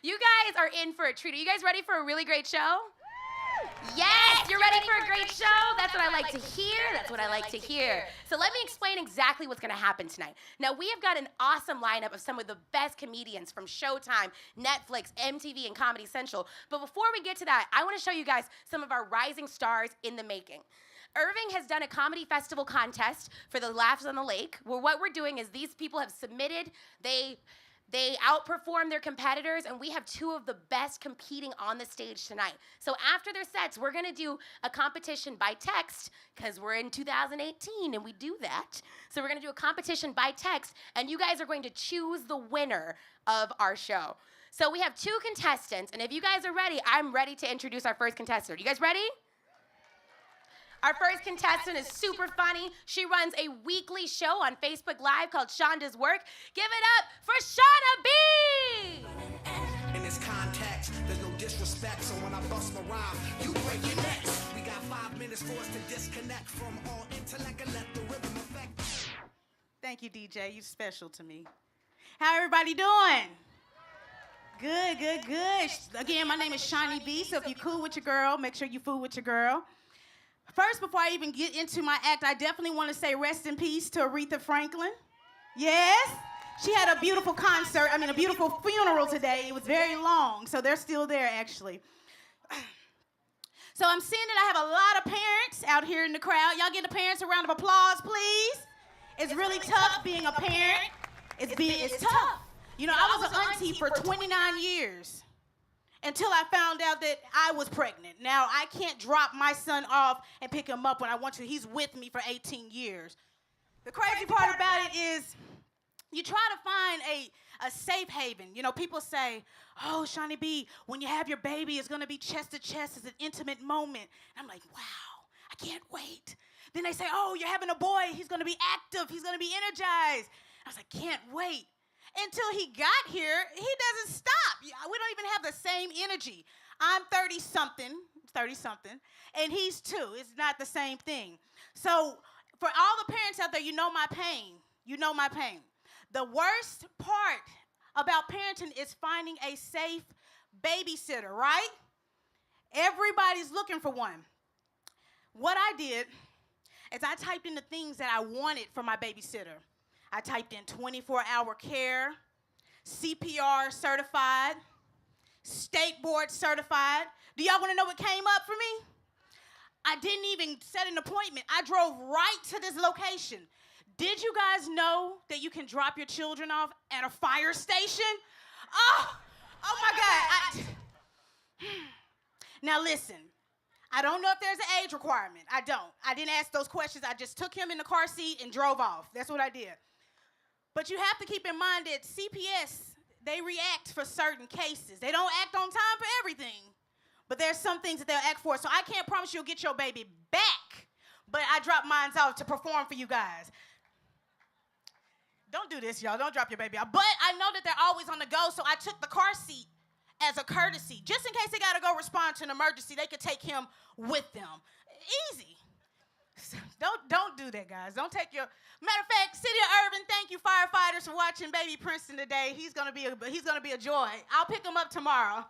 You guys are in for a treat. Are you guys ready for a really great show? Yes, you're ready for a great show? That's what I like to hear. That's what I like to hear. So let me explain exactly what's going to happen tonight. Now, we have got an awesome lineup of some of the best comedians from Showtime, Netflix, MTV, and Comedy Central. But before we get to that, I want to show you guys some of our rising stars in the making. Irving has done a comedy festival contest for the Laughs on the Lake, where what we're doing is these people have submitted, they outperform their competitors, and we have two of the best competing on the stage tonight. So after their sets, we're gonna do a competition by text, because we're in 2018 and we do that. So we're gonna do a competition by text, and you guys are going to choose the winner of our show. So we have two contestants, and if you guys are ready, I'm ready to introduce our first contestant. You guys ready? Our first contestant is super funny. She runs a weekly show on Facebook Live called Shonda's Work. Give it up for Shaunie B! In this context, there's no disrespect, so when I bust my rhyme, you break your neck. We got 5 minutes for us to disconnect from all intellect and let the rhythm affect. Thank you, DJ. You're special to me. How everybody doing? Good, good, good. Again, my name is Shaunie B, so if you're cool with your girl, make sure you fool with your girl. First, before I even get into my act, I definitely want to say rest in peace to Aretha Franklin. Yes? She had a beautiful a beautiful funeral today. It was very long, so they're still there, actually. So I'm seeing that I have a lot of parents out here in the crowd. Y'all give the parents a round of applause, please. It's really tough being a parent. It's tough. You know, I was an auntie for 29 years. Until I found out that I was pregnant. Now, I can't drop my son off and pick him up when I want to. He's with me for 18 years. The crazy part about it is you try to find a safe haven. You know, people say, oh, Shaunie B, when you have your baby, it's going to be chest to chest. It's an intimate moment. And I'm like, wow, I can't wait. Then they say, oh, you're having a boy. He's going to be active. He's going to be energized. I was like, can't wait. Until he got here, he doesn't stop. We don't even have the same energy. I'm 30-something, and he's 2. It's not the same thing. So for all the parents out there, you know my pain. You know my pain. The worst part about parenting is finding a safe babysitter, right? Everybody's looking for one. What I did is I typed in the things that I wanted for my babysitter. I typed in 24-hour care, CPR certified, state board certified. Do y'all want to know what came up for me? I didn't even set an appointment. I drove right to this location. Did you guys know that you can drop your children off at a fire station? Oh my God. Now listen, I don't know if there's an age requirement. I don't. I didn't ask those questions. I just took him in the car seat and drove off. That's what I did. But you have to keep in mind that CPS, they react for certain cases. They don't act on time for everything. But there's some things that they'll act for. So I can't promise you'll get your baby back. But I dropped mine off to perform for you guys. Don't do this, y'all. Don't drop your baby off. But I know that they're always on the go, so I took the car seat as a courtesy. Just in case they got to go respond to an emergency, they could take him with them. Easy. Don't do that, guys. Don't take your... Matter of fact, City of Irving, thank you, firefighters, for watching baby Princeton today. He's gonna be a joy. I'll pick him up tomorrow.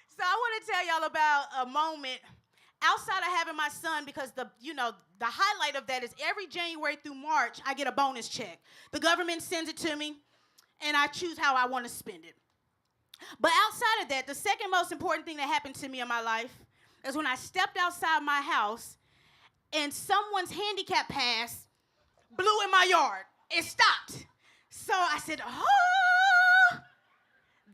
So I want to tell y'all about a moment outside of having my son, because the highlight of that is every January through March, I get a bonus check. The government sends it to me, and I choose how I want to spend it. But outside of that, the second most important thing that happened to me in my life is when I stepped outside my house and someone's handicap pass blew in my yard. It stopped. So I said, oh,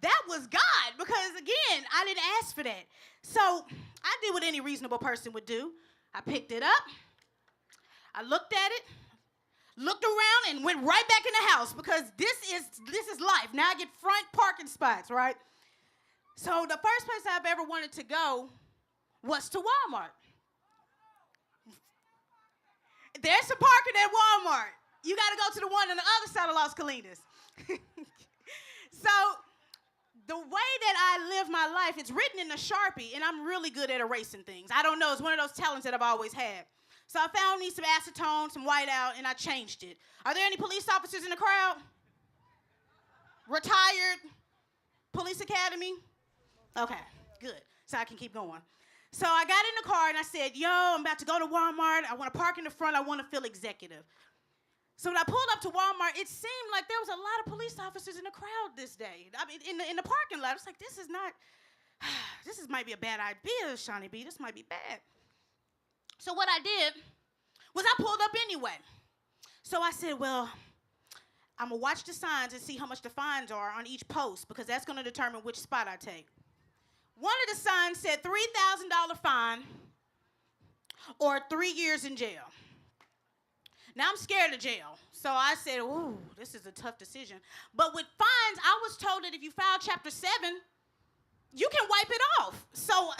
that was God, because again, I didn't ask for that. So I did what any reasonable person would do. I picked it up, I looked at it, looked around, and went right back in the house, because this is life. Now I get front parking spots, right? So the first place I've ever wanted to go was to Walmart. There's some parking at Walmart. You got to go to the one on the other side of Las Colinas. So the way that I live my life, it's written in a Sharpie, and I'm really good at erasing things. I don't know. It's one of those talents that I've always had. So I found me some acetone, some whiteout, and I changed it. Are there any police officers in the crowd? Retired? Police Academy? Okay, good. So I can keep going. So I got in the car and I said, yo, I'm about to go to Walmart. I want to park in the front. I want to feel executive. So when I pulled up to Walmart, it seemed like there was a lot of police officers in the crowd this day. I mean, in the parking lot. I was like, this might be a bad idea, Shaunie B. This might be bad. So what I did was I pulled up anyway. So I said, well, I'm going to watch the signs and see how much the fines are on each post because that's going to determine which spot I take. One of the signs said $3,000 fine or 3 years in jail. Now, I'm scared of jail. So I said, ooh, this is a tough decision. But with fines, I was told that if you file Chapter 7, you can wipe it off. So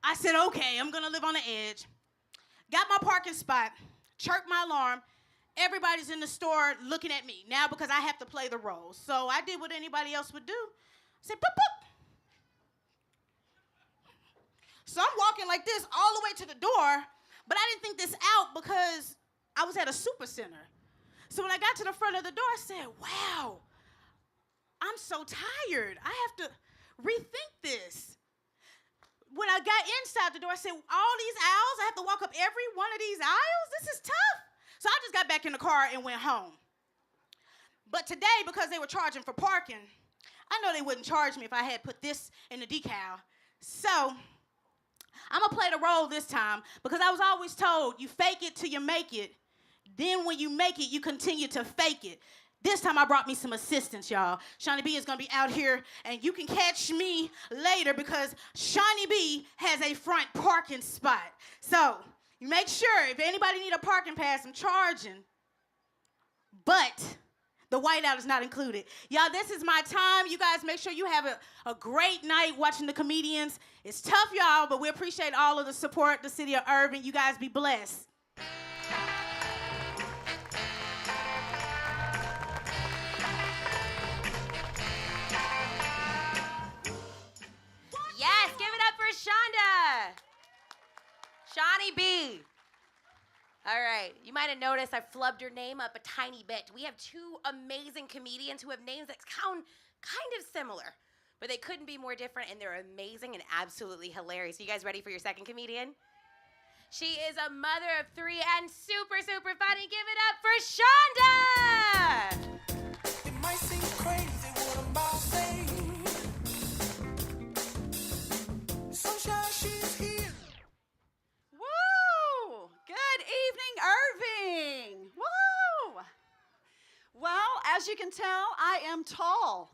I said, okay, I'm going to live on the edge. Got my parking spot, chirped my alarm. Everybody's in the store looking at me now because I have to play the role. So I did what anybody else would do. I said, boop, boop. So I'm walking like this all the way to the door, but I didn't think this out because I was at a super center. So when I got to the front of the door, I said, wow, I'm so tired. I have to rethink this. When I got inside the door, I said, all these aisles, I have to walk up every one of these aisles? This is tough. So I just got back in the car and went home. But today, because they were charging for parking, I know they wouldn't charge me if I had put this in the decal. So I'm going to play the role this time because I was always told you fake it till you make it. Then when you make it, you continue to fake it. This time I brought me some assistance, y'all. Shaunie B is going to be out here, and you can catch me later because Shaunie B has a front parking spot. So you make sure if anybody need a parking pass, I'm charging. But the whiteout is not included. Y'all, this is my time. You guys make sure you have a great night watching the comedians. It's tough, y'all, but we appreciate all of the support, the city of Irving. You guys be blessed. Yes, give it up for Shonda. Shaunie B. All right, you might have noticed I flubbed her name up a tiny bit. We have two amazing comedians who have names that sound kind of similar, but they couldn't be more different, and they're amazing and absolutely hilarious. You guys ready for your second comedian? She is a mother of three and super, super funny. Give it up for Shonda. It might seem crazy what I'm about to say. Sunshine, she's here. Woo! Good evening, Irving. Woo! Well, as you can tell, I am tall.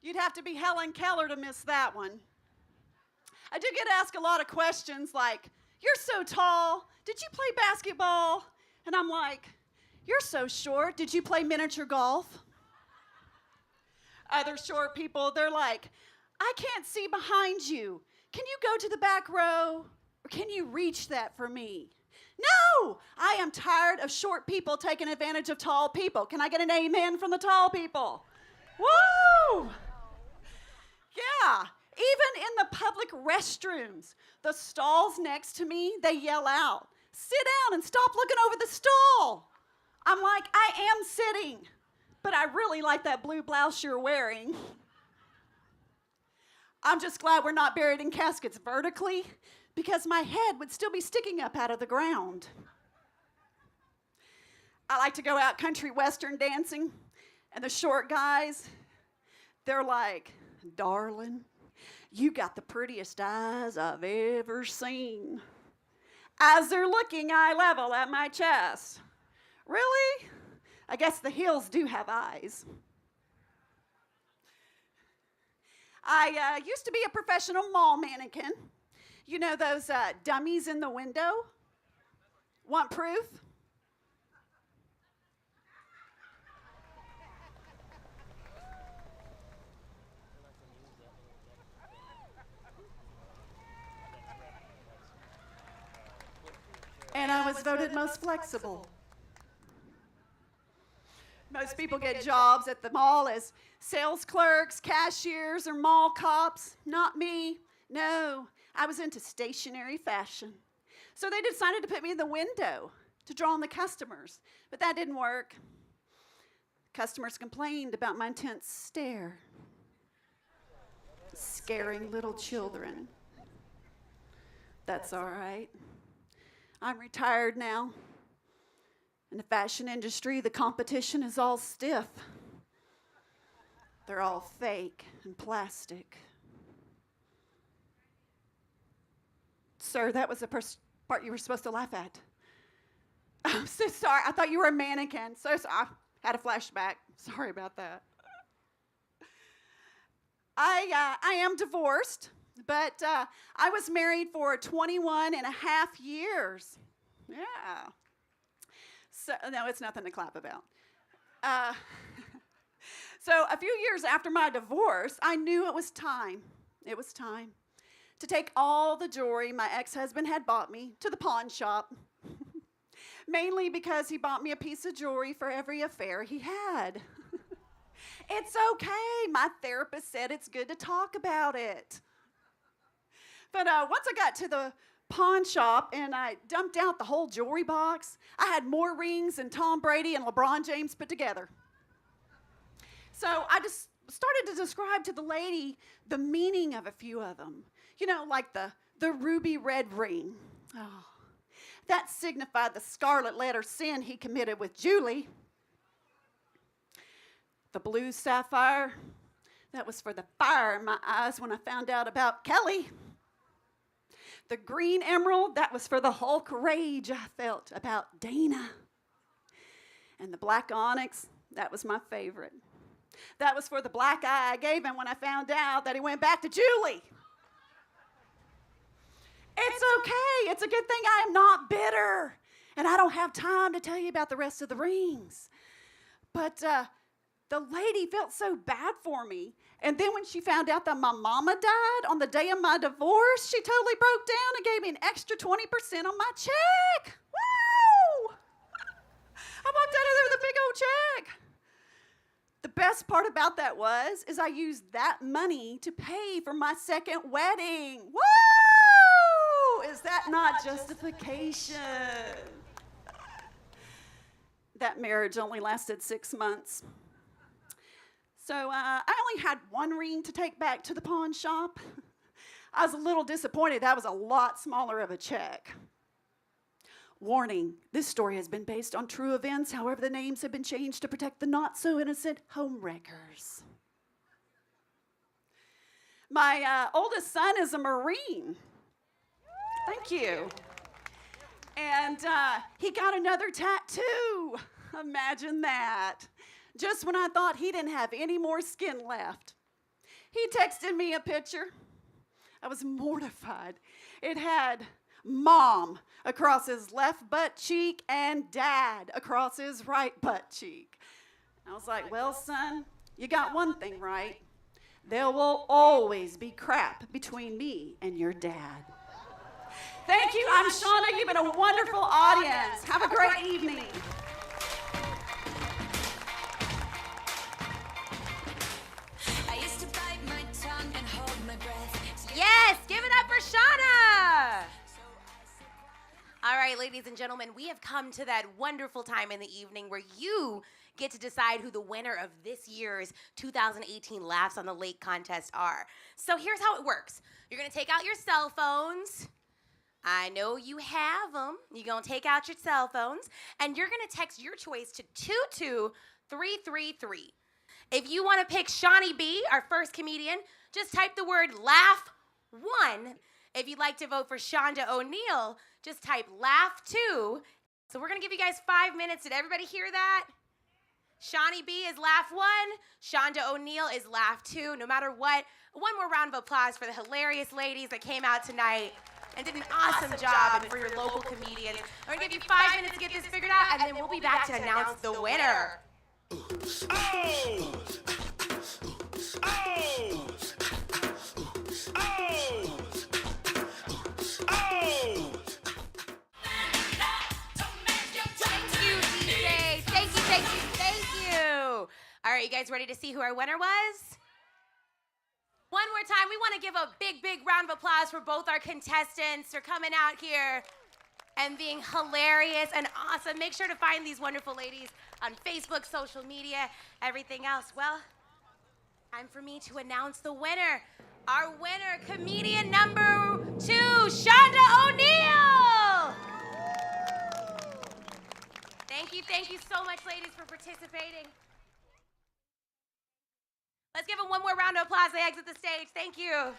You'd have to be Helen Keller to miss that one. I do get asked a lot of questions like, you're so tall, did you play basketball? And I'm like, you're so short, did you play miniature golf? Other short people, they're like, I can't see behind you. Can you go to the back row? Or can you reach that for me? No, I am tired of short people taking advantage of tall people. Can I get an amen from the tall people? Woo! Yeah, even in the public restrooms, the stalls next to me, they yell out, sit down and stop looking over the stall. I'm like, I am sitting, but I really like that blue blouse you're wearing. I'm just glad we're not buried in caskets vertically because my head would still be sticking up out of the ground. I like to go out country western dancing, and the short guys, they're like, darling, you got the prettiest eyes I've ever seen. As they're looking eye level at my chest. Really? I guess the heels do have eyes. I used to be a professional mall mannequin. You know those dummies in the window? Want proof? And I was voted most flexible. Most people get jobs at the mall as sales clerks, cashiers, or mall cops. Not me. No, I was into stationary fashion. So they decided to put me in the window to draw in the customers. But that didn't work. Customers complained about my intense stare. scaring little children. That's all right. I'm retired now. In the fashion industry, the competition is all stiff. They're all fake and plastic. Sir, that was the part you were supposed to laugh at. I'm so sorry. I thought you were a mannequin. So sorry. I had a flashback. Sorry about that. I am divorced, but I was married for 21 and a half years. Yeah. So, no, it's nothing to clap about. So a few years after my divorce, I knew it was time. It was time to take all the jewelry my ex-husband had bought me to the pawn shop. Mainly because he bought me a piece of jewelry for every affair he had. It's okay. My therapist said it's good to talk about it. But once I got to the pawn shop and I dumped out the whole jewelry box, I had more rings than Tom Brady and LeBron James put together. So I just started to describe to the lady the meaning of a few of them. You know, like the ruby red ring. Oh, that signified the scarlet letter sin he committed with Julie. The blue sapphire, that was for the fire in my eyes when I found out about Kelly. The green emerald, that was for the Hulk rage I felt about Dana. And the black onyx, that was my favorite. That was for the black eye I gave him when I found out that he went back to Julie. It's okay. It's a good thing I am not bitter. And I don't have time to tell you about the rest of the rings. But the lady felt so bad for me. And then when she found out that my mama died on the day of my divorce, she totally broke down and gave me an extra 20% on my check. Woo! I walked out of there with a big old check. The best part about that is I used that money to pay for my second wedding. Woo! Is that not justification? That marriage only lasted 6 months. So I only had one ring to take back to the pawn shop. I was a little disappointed that was a lot smaller of a check. Warning, this story has been based on true events. However, the names have been changed to protect the not-so-innocent homewreckers. My oldest son is a Marine. Thank you. And he got another tattoo. Imagine that. Just when I thought he didn't have any more skin left. He texted me a picture. I was mortified. It had Mom across his left butt cheek and Dad across his right butt cheek. I was like, well, son, you got one thing right. There will always be crap between me and your dad. Thank you. I'm Shonda. You've been a wonderful audience. Have a great evening. Yes, give it up for Shauna. All right, ladies and gentlemen, we have come to that wonderful time in the evening where you get to decide who the winner of this year's 2018 Laughs on the Lake contest are. So here's how it works. You're going to take out your cell phones. I know you have them. You're going to take out your cell phones, and you're going to text your choice to 22333. If you want to pick Shaunie B, our first comedian, just type the word laugh 1. If you'd like to vote for Shonda O'Neill, just type laugh 2. So we're going to give you guys 5 minutes. Did everybody hear that? Shaunie B is laugh 1. Shonda O'Neill is laugh 2. No matter what, one more round of applause for the hilarious ladies that came out tonight and did an awesome job, and for your local comedians. We're going to give you 5 minutes to get this figured out, and then we'll be back to announce the winner. Oh! Oh! Oh! Oh! Thank you, DJ. Thank you. All right, you guys ready to see who our winner was? One more time, we want to give a big round of applause for both our contestants for coming out here and being hilarious and awesome. Make sure to find these wonderful ladies on Facebook, social media, everything else. Well, time for me to announce the winner. Our winner, comedian number 2, Shonda O'Neal. Thank you so much, ladies, for participating. Let's give them one more round of applause as they exit the stage. Thank you.